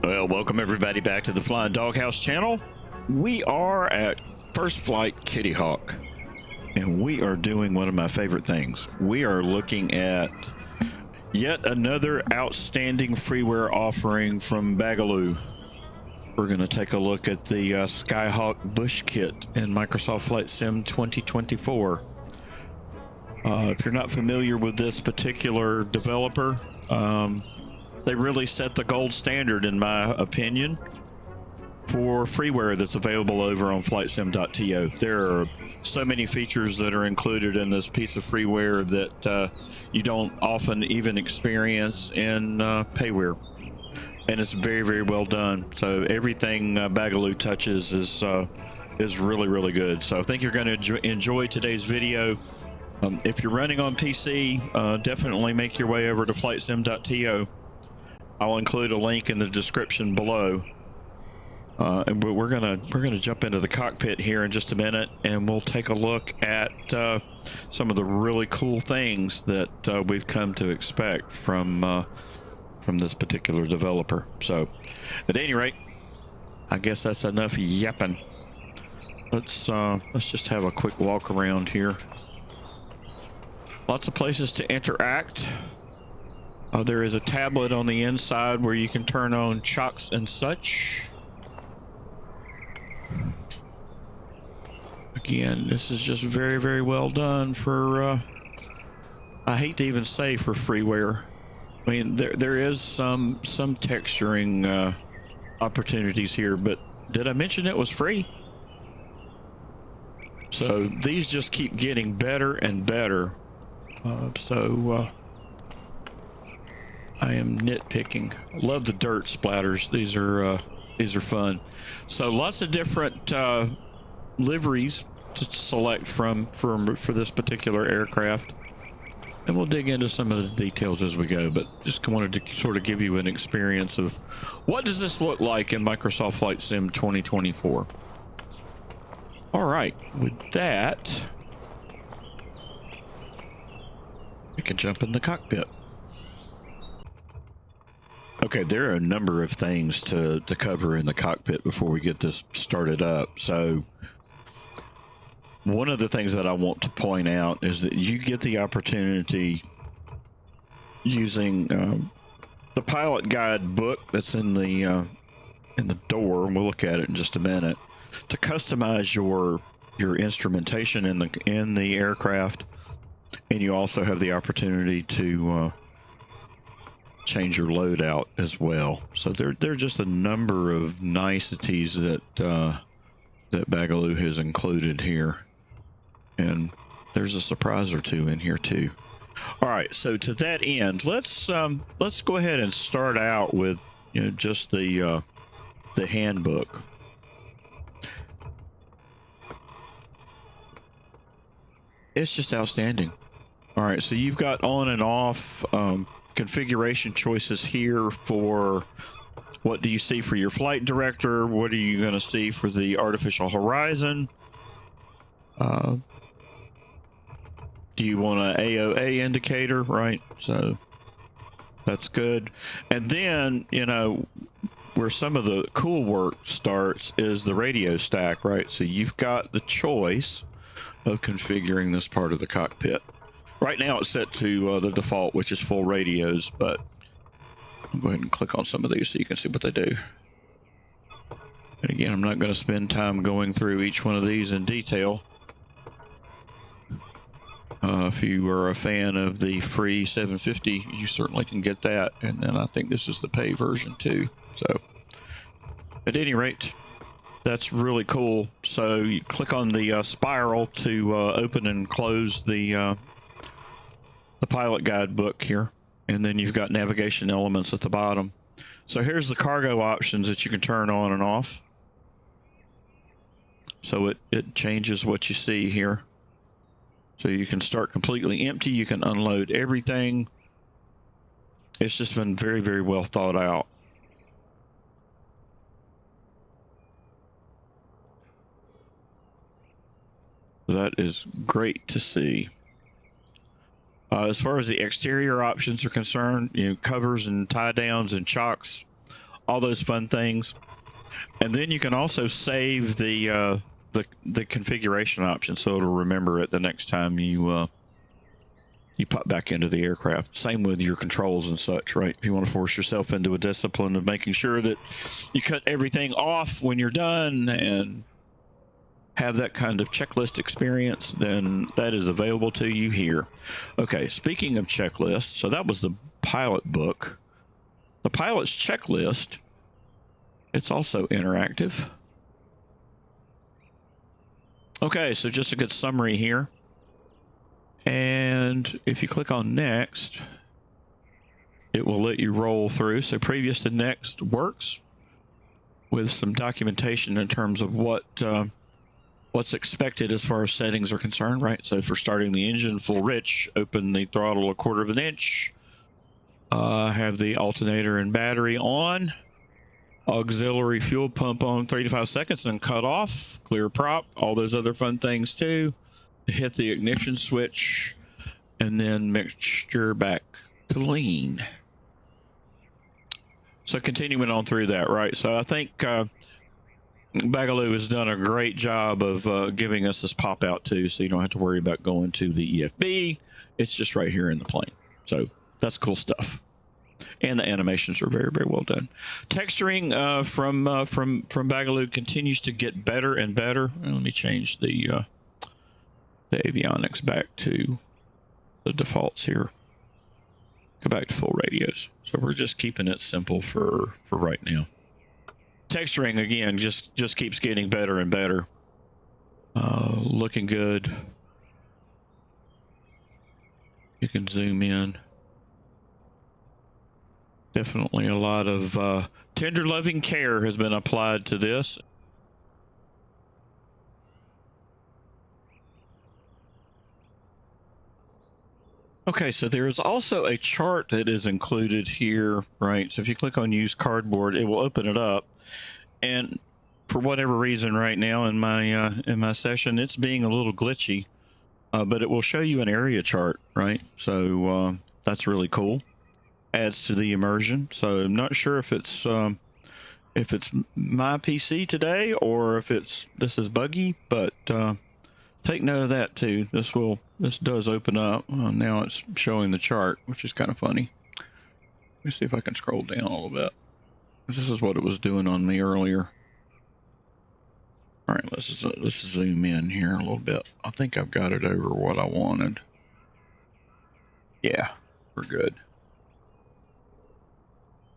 Well, welcome everybody back to the Flying Doghouse channel. We are at First Flight Kitty Hawk, and we are doing one of my favorite things. We are looking at yet another outstanding freeware offering from Bagolu. We're going to take a look at the Skyhawk Bush Kit in Microsoft Flight Sim 2024. If you're not familiar with this particular developer, they really set the gold standard, in my opinion, for freeware that's available over on flightsim.to. There are so many features that are included in this piece of freeware that you don't often even experience in payware. And it's very, very well done. So everything Bagolu touches is really, really good. So I think you're going to enjoy today's video. If you're running on PC, definitely make your way over to flightsim.to. I'll include a link in the description below. And we're gonna jump into the cockpit here in just a minute, and we'll take a look at some of the really cool things that we've come to expect from this particular developer. So, at any rate, I guess that's enough yapping. Let's just have a quick walk around here. Lots of places to interact. There is a tablet on the inside where you can turn on shocks and such. Again, this is just very, very well done for, I hate to even say for freeware. I mean, there is some texturing opportunities here, but did I mention it was free? So these just keep getting better and better. I am nitpicking. Love the dirt splatters. These are fun. So lots of different liveries to select from for this particular aircraft, and we'll dig into some of the details as we go. But just wanted to sort of give you an experience of what does this look like in Microsoft Flight Sim 2024. All right, with that, we can jump in the cockpit. Okay, there are a number of things to cover in the cockpit before we get this started up. So one of the things that I want to point out is that you get the opportunity, using the pilot guide book that's in the door, and we'll look at it in just a minute, to customize your instrumentation in the aircraft. And you also have the opportunity to change your loadout as well. So there are just a number of niceties that Bagolu has included here, and there's a surprise or two in here too. All right, so to that end, let's go ahead and start out with just the handbook. It's just outstanding. All right, so you've got on and off configuration choices here for what do you see for your flight director, what are you going to see for the artificial horizon, do you want an AOA indicator, right? So that's good. And then where some of the cool work starts is the radio stack, right? So you've got the choice of configuring this part of the cockpit. Right now it's set to the default, which is full radios, but I'll go ahead and click on some of these so you can see what they do. And again, I'm not going to spend time going through each one of these in detail. If you are a fan of the free 750, you certainly can get that. And then I think this is the pay version too. So at any rate, that's really cool. So you click on the spiral to open and close the pilot guide book here, and then you've got navigation elements at the bottom. So here's the cargo options that you can turn on and off. So it changes what you see here. So you can start completely empty, you can unload everything. It's just been very, very well thought out. That is great to see. As far as the exterior options are concerned, covers and tie downs and chocks all those fun things. And then you can also save the configuration option, so it'll remember it the next time you pop back into the aircraft. Same with your controls and such, right? If you want to force yourself into a discipline of making sure that you cut everything off when you're done and have that kind of checklist experience, then that is available to you here. Okay, speaking of checklists, so that was the pilot book. The pilot's checklist, it's also interactive. Okay, so just a good summary here. And if you click on next, it will let you roll through. So previous to next works with some documentation in terms of what's expected as far as settings are concerned, right? So for starting the engine full rich, open the throttle 1/4 of an inch, have the alternator and battery on, auxiliary fuel pump on 3 to 5 seconds and cut off, clear prop, all those other fun things too. Hit the ignition switch and then mixture back to lean. So continuing on through that, right? So I think Bagolu has done a great job of giving us this pop out too, so you don't have to worry about going to the EFB. It's just right here in the plane. So that's cool stuff. And the animations are very, very well done. Texturing from Bagolu continues to get better and better. Let me change the avionics back to the defaults here. Go back to full radios. So we're just keeping it simple for right now. Texturing again just keeps getting better and better. Looking good. You can zoom in. Definitely a lot of tender loving care has been applied to this. Okay, so there is also a chart that is included here, right? So if you click on use cardboard, it will open it up. And for whatever reason right now in my session, it's being a little glitchy, but it will show you an area chart, right? So that's really cool. Adds to the immersion. So I'm not sure if it's my PC today or if this is buggy, but take note of that too. This does open up. Now it's showing the chart, which is kind of funny. Let me see if I can scroll down a little bit. This is what it was doing on me earlier. All right, let's zoom in here a little bit. I think I've got it over what I wanted. Yeah, we're good.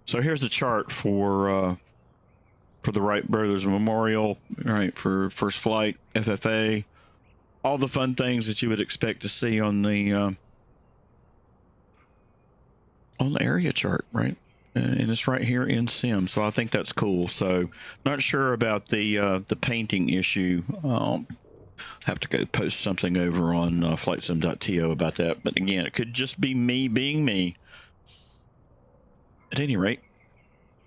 So here's the chart for the Wright Brothers Memorial, right, for first flight, FFA, all the fun things that you would expect to see on the area chart, right? And it's right here in Sim, so I think that's cool. So not sure about the painting issue. I'll have to go post something over on flightsim.to about that. But again, it could just be me being me. At any rate,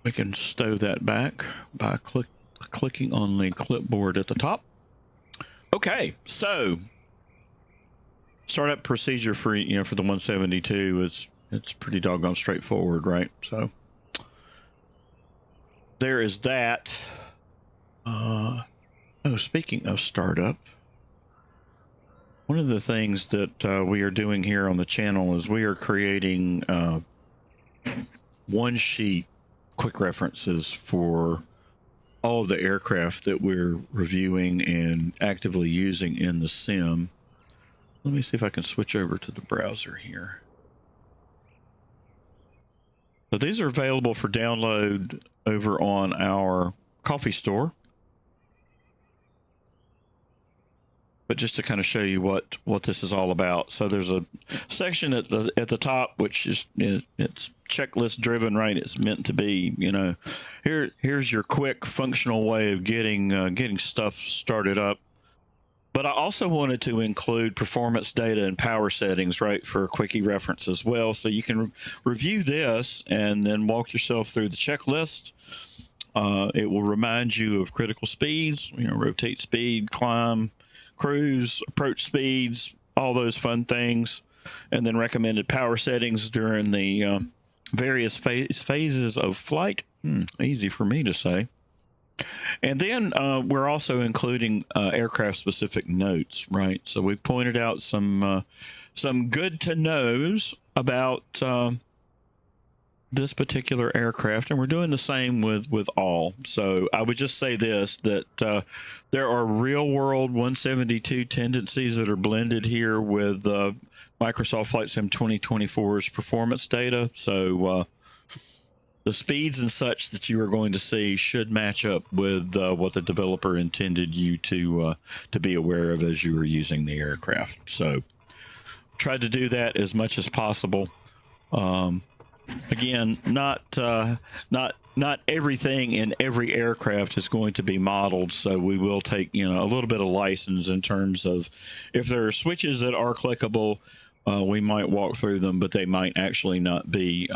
we can stow that back by clicking on the clipboard at the top. Okay, so startup procedure for for the 172 it's pretty doggone straightforward, right? So there is that. Oh, speaking of startup, one of the things that we are doing here on the channel is we are creating one sheet quick references for all of the aircraft that we're reviewing and actively using in the sim. Let me see if I can switch over to the browser here. So these are available for download over on our coffee store. But just to kind of show you what this is all about. So there's a section at the top, which is it's checklist driven, right? It's meant to be, here's your quick functional way of getting stuff started up. But I also wanted to include performance data and power settings, right, for a quickie reference as well. So you can review this and then walk yourself through the checklist. It will remind you of critical speeds, rotate speed, climb, cruise, approach speeds, all those fun things, and then recommended power settings during the various phases of flight. Easy for me to say. And then we're also including aircraft-specific notes, right? So we've pointed out some good to knows about this particular aircraft, and we're doing the same with all. So I would just say this, that there are real-world 172 tendencies that are blended here with Microsoft Flight Sim 2024's performance data. So the speeds and such that you are going to see should match up with what the developer intended you to be aware of as you were using the aircraft. So try to do that as much as possible. Again, not everything in every aircraft is going to be modeled, so we will take a little bit of license in terms of if there are switches that are clickable, we might walk through them, but they might actually not be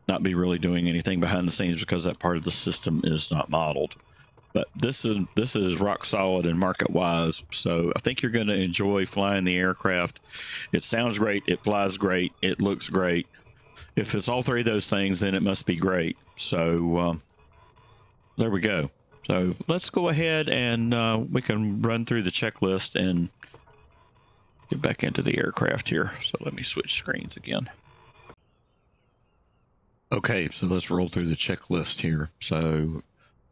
really doing anything behind the scenes because that part of the system is not modeled. But this is rock solid and market wise, so I think you're going to enjoy flying the aircraft. It sounds great, it flies great, it looks great. If it's all three of those things, then it must be great. So there we go. So let's go ahead and we can run through the checklist and get back into the aircraft here. So let me switch screens again. Okay, so let's roll through the checklist here. So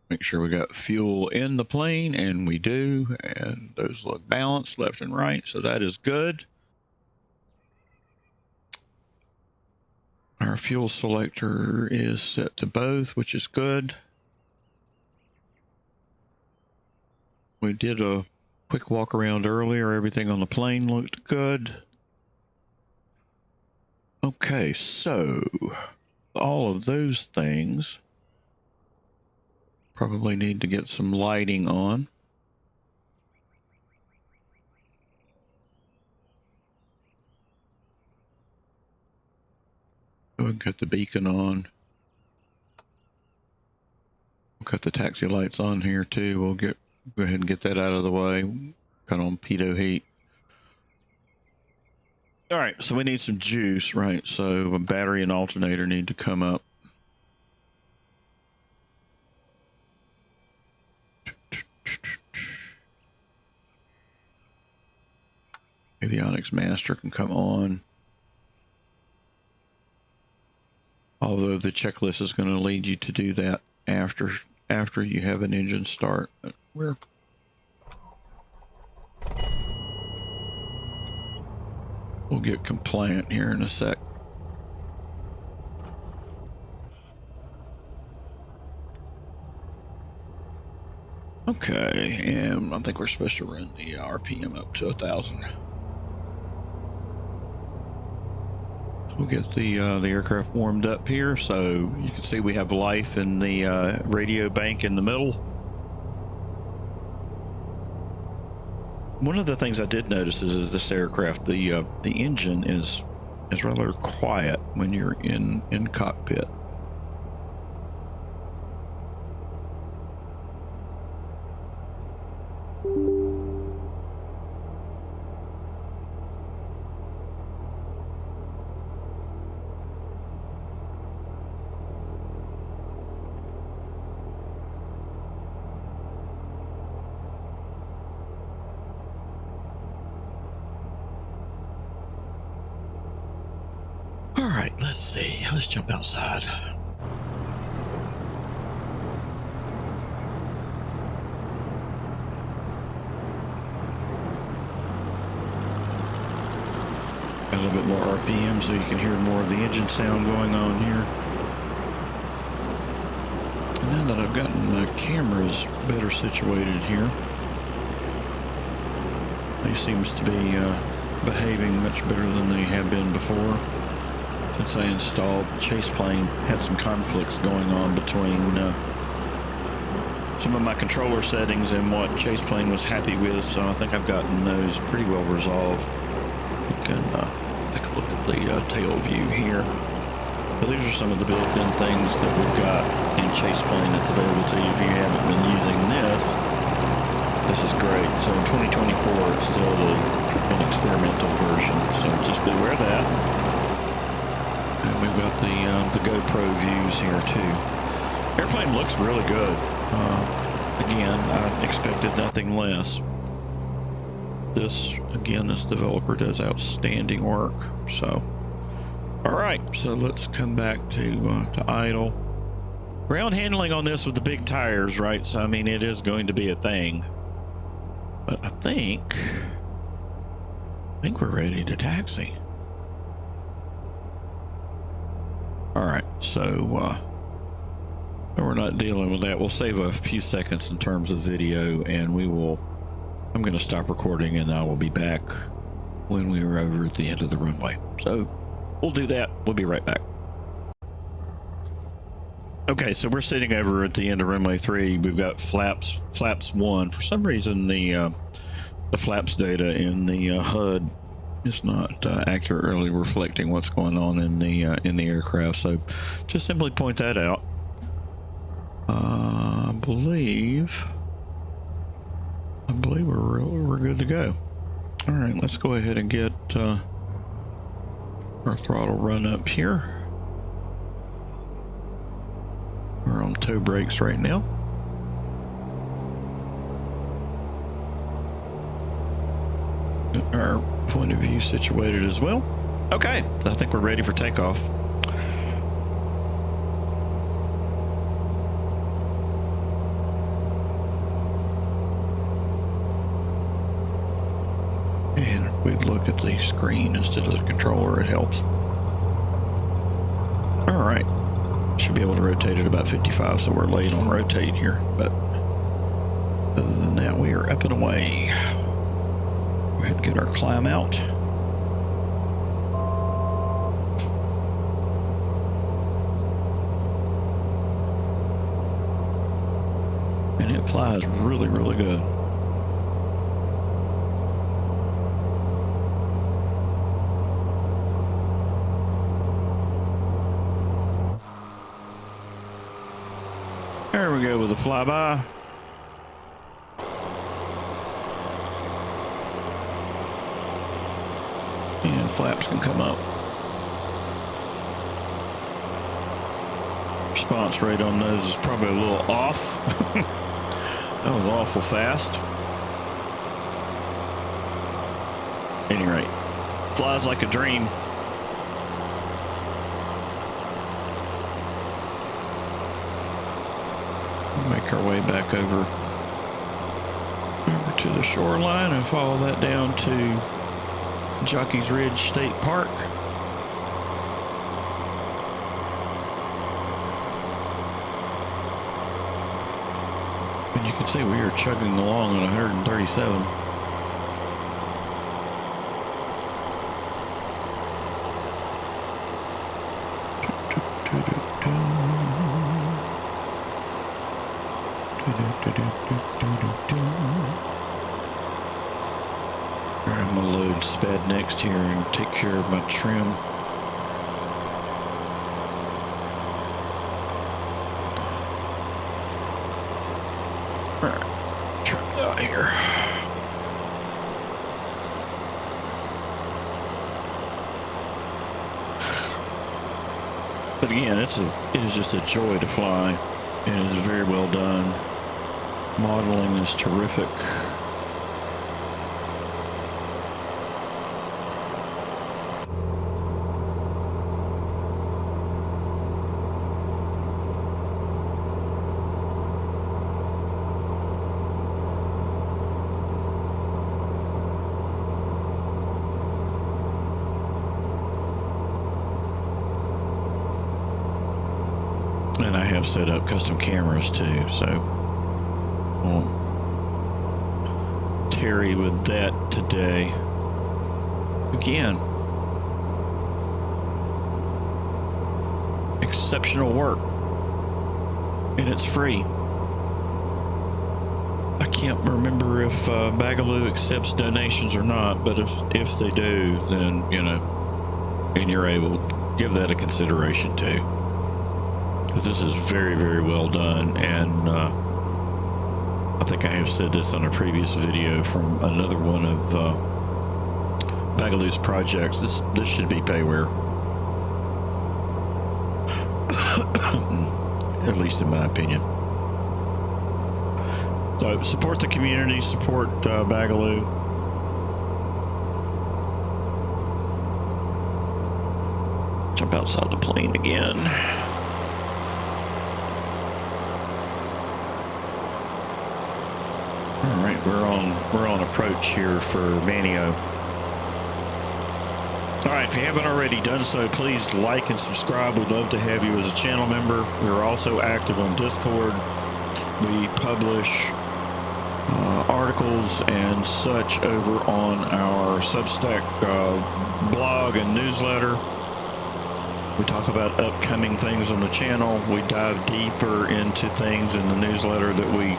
make sure we got fuel in the plane, and we do, and those look balanced left and right, so that is good. Our fuel selector is set to both, which is good. We did a quick walk around earlier. Everything on the plane looked good. Okay, so all of those things probably need to get some lighting on. Go ahead and cut the beacon on. We'll cut the taxi lights on here too. We'll go ahead and get that out of the way. Cut on pitot heat. All right, so we need some juice, right? So a battery and alternator need to come up. Avionics master can come on. Although the checklist is going to lead you to do that after you have an engine start. We'll get compliant here in a sec. Okay, and I think we're supposed to run the RPM up to 1,000. We'll get the aircraft warmed up here, so you can see we have life in the radio bank in the middle. One of the things I did notice is this aircraft, the engine is rather quiet when you're in cockpit. All right, let's see. Let's jump outside. Got a little bit more RPM so you can hear more of the engine sound going on here. And now that I've gotten my cameras better situated here, they seems to be behaving much better than they have been before. Since I installed Chase Plane, had some conflicts going on between some of my controller settings and what Chase Plane was happy with, so I think I've gotten those pretty well resolved. You can take a look at the tail view here. So these are some of the built-in things that we've got in Chase Plane that's available to you if you haven't been using this. This is great. So in 2024, it's still an experimental version, so just beware of that. And we've got the GoPro views here too. Airplane looks really good. Again, I expected nothing less. This developer does outstanding work. So, all right, so let's come back to idle. Ground handling on this with the big tires, right? So I mean, it is going to be a thing. But I think we're ready to taxi. All right, so we're not dealing with that. We'll save a few seconds in terms of video, and I'm going to stop recording, and I will be back when we are over at the end of the runway. So we'll do that. We'll be right back. Okay, so we're sitting over at the end of runway 3. We've got flaps 1. For some reason, the flaps data in the HUD is not accurately reflecting what's going on in the aircraft. So just simply point that out. I believe we're good to go. All right, let's go ahead and get our throttle run up here. We're on toe brakes right now. Our point of view situated as well. Okay, so I think we're ready for takeoff. And if we look at the screen instead of the controller, it helps. All right. Should be able to rotate at about 55, so we're late on rotate here. But other than that, we are up and away. Go ahead and get our climb out. And it flies really, really good. There we go with the flyby. And flaps can come up. Response rate on those is probably a little off. That was awful fast. At any rate, flies like a dream. Make our way back over to the shoreline and follow that down to Jockey's Ridge State Park. And you can see we are chugging along at 137. I'm gonna load sped next here and take care of my trim. All right, turn it out here. But again, it is just a joy to fly. It is very well done. Modeling is terrific. And I have set up custom cameras too, so won't tarry with that today. Again, exceptional work, and it's free. I can't remember if Bagolu accepts donations or not, but if they do, then and you're able to give that a consideration too. This is very, very well done, and I think I have said this on a previous video from another one of Bagolu's projects. This should be payware. at least in my opinion. So support the community, support Bagolu. Jump outside the plane again. All right, we're on approach here for Manio. All right, if you haven't already done so, please like and subscribe. We'd love to have you as a channel member. We're also active on Discord. We publish articles and such over on our Substack blog and newsletter. We talk about upcoming things on the channel. We dive deeper into things in the newsletter that we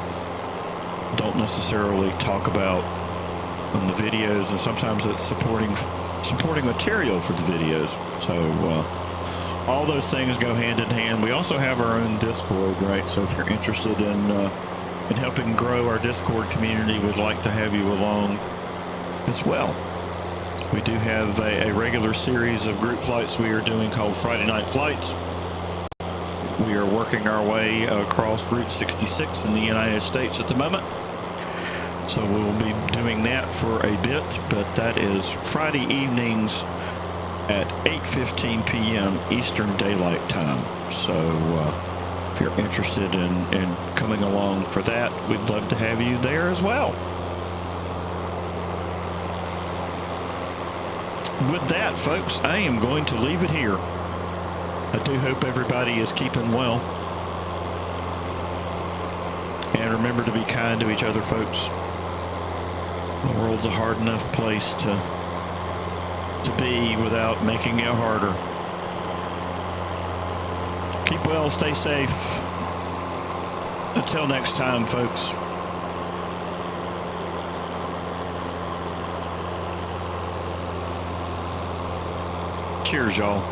don't necessarily talk about in the videos, and sometimes it's supporting material for the videos. So all those things go hand in hand. We also have our own Discord, right? So if you're interested in helping grow our Discord community, we'd like to have you along as well. We do have a regular series of group flights we are doing called Friday Night Flights. We are working our way across Route 66 in the United States at the moment. So we'll be doing that for a bit, but that is Friday evenings at 8:15 p.m. Eastern Daylight Time. So if you're interested in coming along for that, we'd love to have you there as well. With that, folks, I am going to leave it here. I do hope everybody is keeping well. And remember to be kind to each other, folks. The world's a hard enough place to be without making it harder. Keep well, stay safe. Until next time, folks. Cheers, y'all.